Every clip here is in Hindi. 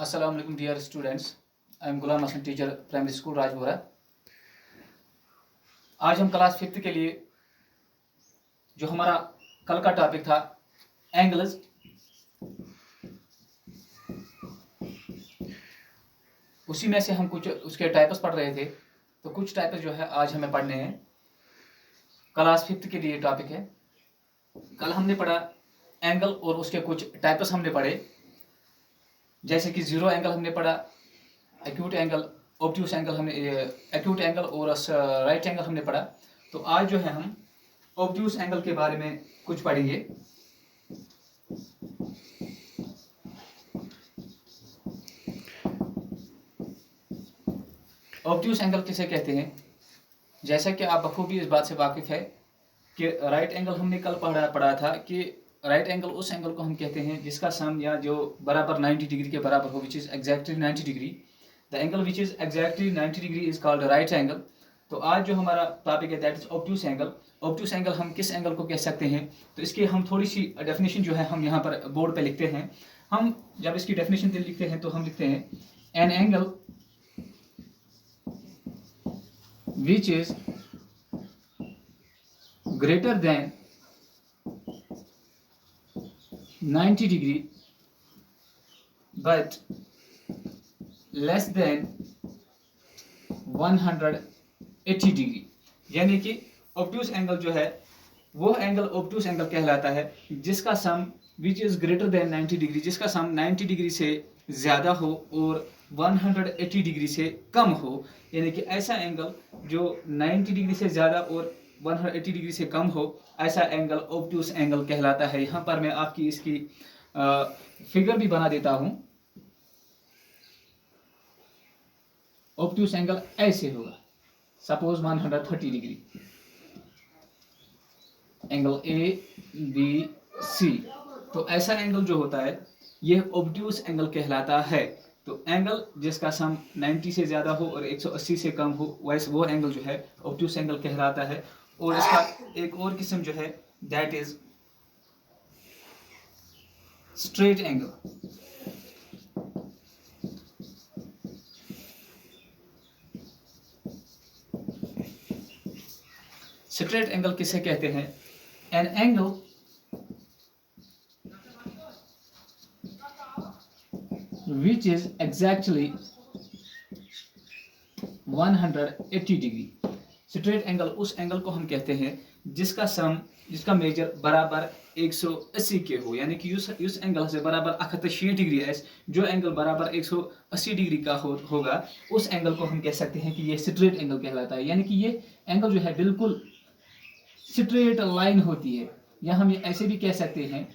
अस्सलाम वालेकुम dear students. I am Ghulam Hasan, teacher primary school Rajpura. आज हम क्लास 5th के लिए जो हमारा कल का टॉपिक था एंगल्स, उसी में से हम कुछ उसके टाइप्स पढ़ रहे थे। तो कुछ टाइप्स जो है आज हमें पढ़ने हैं। क्लास 5th के लिए टॉपिक है। कल हमने पढ़ा एंगल और उसके कुछ टाइप्स हमने पढ़े, जैसे कि जीरो एंगल हमने पढ़ा, एक्यूट एंगल, ऑब्ट्यूस एंगल हमने एक्यूट एंगल और राइट एंगल हमने पढ़ा। तो आज जो है हम ऑब्ट्यूस एंगल के बारे में कुछ पढ़ेंगे। ऑब्ट्यूस एंगल किसे कहते हैं? जैसा कि आप बखूबी इस बात से वाकिफ है कि राइट एंगल हमने कल पढ़ा था कि राइट एंगल उस एंगल को हम कहते हैं जिसका सम या जो बराबर 90 डिग्री के बराबर हो, विच is exactly 90 degree. The angle which is exactly 90 degree is called right angle. तो आज जो हमारा टॉपिक है that is obtuse angle. Obtuse angle हम किस एंगल को कह सकते हैं? तो इसकी हम थोड़ी सी डेफिनेशन जो है हम यहाँ पर बोर्ड पे लिखते हैं। हम जब इसकी डेफिनेशन लिखते हैं तो हम लिखते हैं an angle which is greater than 90 degree but less than 180 degree. यानी कि ऑब्ट्यूस एंगल जो है वो एंगल ऑब्ट्यूस एंगल कहलाता है जिसका sum which is greater than 90 degree, जिसका सम 90 डिग्री से ज़्यादा हो और 180 डिग्री से कम हो। यानी कि ऐसा एंगल जो 90 डिग्री से ज़्यादा और 180 डिग्री से कम हो, ऐसा एंगल ऑब्ट्यूस एंगल कहलाता है। यहाँ पर मैं आपकी इसकी फिगर भी बना देता हूँ। ऑब्ट्यूस एंगल ऐसे होगा, suppose 130 degree, angle A B C. तो ऐसा एंगल जो होता है यह ऑब्ट्यूस एंगल कहलाता है। तो एंगल जिसका सम 90 से ज़्यादा हो और 180 से कम हो, वैसे वो एंगल जो है ऑब्ट्यूस एंगल कहलाता है। और इसका एक और किस्म जो है that is straight angle. Straight angle किसे कहते हैं? An angle which is exactly 180 degree. Straight angle उस एंगल को हम कहते हैं जिसका मेजर बराबर 180 के हो। यानी कि उस एंगल से बराबर 160 डिग्री है, जो एंगल बराबर 180 डिग्री का होगा उस एंगल को हम कह सकते हैं कि ये स्ट्रेट एंगल कहलाता है। यानी कि ये एंगल जो है बिल्कुल स्ट्रेट लाइन होती है, या हम ऐसे भी कह सकते हैं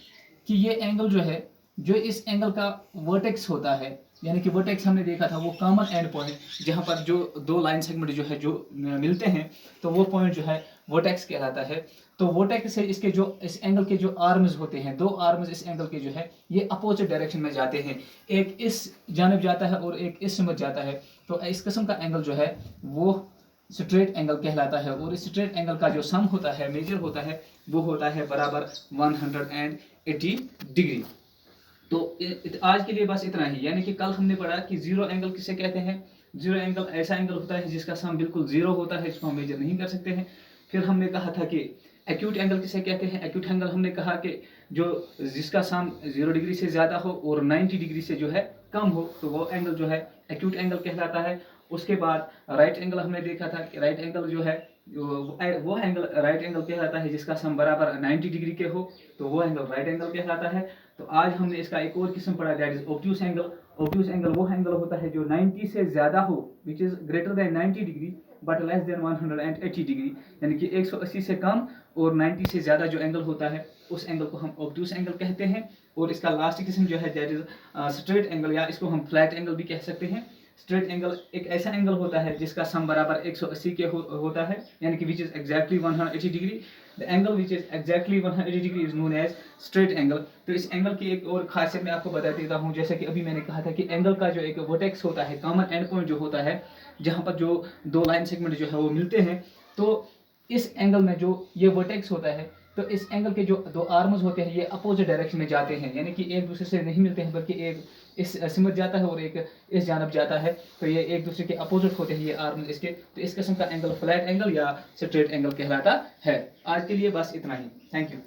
कि ये एंगल जो है, जो इस एंगल का वर्टेक्स होता है, यानी कि वर्टेक्स हमने देखा था वो कॉमन एंड पॉइंट, जहाँ पर जो दो लाइन सेगमेंट जो है जो मिलते हैं, तो वो पॉइंट जो है वर्टेक्स कहलाता है। तो वर्टेक्स से इसके जो इस एंगल के जो आर्म्स होते हैं, दो आर्म्स इस एंगल के जो है ये अपोजिट डायरेक्शन में जाते हैं, एक इस जानब जाता है और एक इस समझ जाता है। तो इस किस्म का एंगल जो है वो स्ट्रेट एंगल कहलाता है। और इस स्ट्रेट एंगल का जो सम होता है, मेजर होता है, वो होता है बराबर 180 डिग्री। तो आज के लिए बस इतना ही। यानी कि कल हमने पढ़ा कि जीरो एंगल किसे कहते हैं। जीरो एंगल ऐसा एंगल होता है जिसका सम बिल्कुल जीरो होता है, इसको हम मेजर नहीं कर सकते हैं। फिर हमने कहा था कि एक्यूट एंगल किसे कहते हैं। एक्यूट एंगल हमने कहा कि जो जिसका सम 0 डिग्री से ज़्यादा हो और 90 डिग्री से जो है कम हो, तो वो एंगल जो है एक्यूट एंगल कहलाता है। उसके बाद राइट एंगल हमने देखा था कि राइट एंगल जो है वो एंगल राइट एंगल कहलाता है जिसका सम बराबर 90 डिग्री के हो, तो वो एंगल राइट एंगल कहलाता है। तो आज हमने इसका एक और किस्म पढ़ा that is obtuse angle. Obtuse angle वो एंगल होता है जो 90 से ज़्यादा हो, विच is greater than 90 degree but less than 180 degree. यानी कि 180 से कम और 90 से ज़्यादा जो एंगल होता है उस एंगल को हम ऑब्ट्यूस एंगल कहते हैं। और इसका लास्ट किस्म जो है दैट इज स्ट्रेट एंगल, या इसको हम फ्लैट एंगल भी कह सकते हैं। स्ट्रेट एंगल एक ऐसा एंगल होता है जिसका सम बराबर 180 के होता है, यानी कि which is exactly 180 degree. The angle which is exactly 180 degree is known as straight angle. तो इस एंगल की एक और खासियत मैं आपको बता देता हूँ। जैसे कि अभी मैंने कहा था कि एंगल का जो एक वर्टेक्स होता है, कॉमन एंड पॉइंट जो होता है, जहाँ पर जो दो लाइन सेगमेंट जो है वो मिलते हैं, तो इस एंगल में जो ये वर्टेक्स होता है तो इस एंगल के जो दो आर्म्स होते हैं ये अपोजिट डायरेक्शन में जाते हैं, यानी कि एक दूसरे से नहीं मिलते हैं, बल्कि एक इस सिमट जाता है और एक इस जानब जाता है। तो ये एक दूसरे के अपोजिट होते हैं ये आर्म इसके। तो इस किस्म का एंगल फ्लैट एंगल या स्ट्रेट एंगल कहलाता है। आज के लिए बस इतना ही। Thank you.